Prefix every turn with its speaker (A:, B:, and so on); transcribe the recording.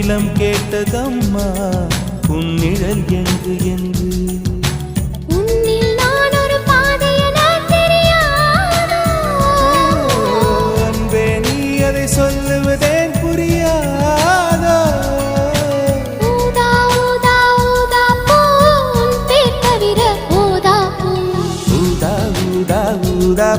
A: நிலம் கேட்டதம்மா உன்னிழல் என்று என்று
B: உன்னில் நான் ஒரு பாதை என தெரியாதோ
A: அன்பே நீ அதை சொல்லுவதேன் புரியாதோ
B: ஊதா ஊதா ஊதா பூ உன் பேர் தவிர ஊதா பூ
A: ஊதா ஊதா ஊதா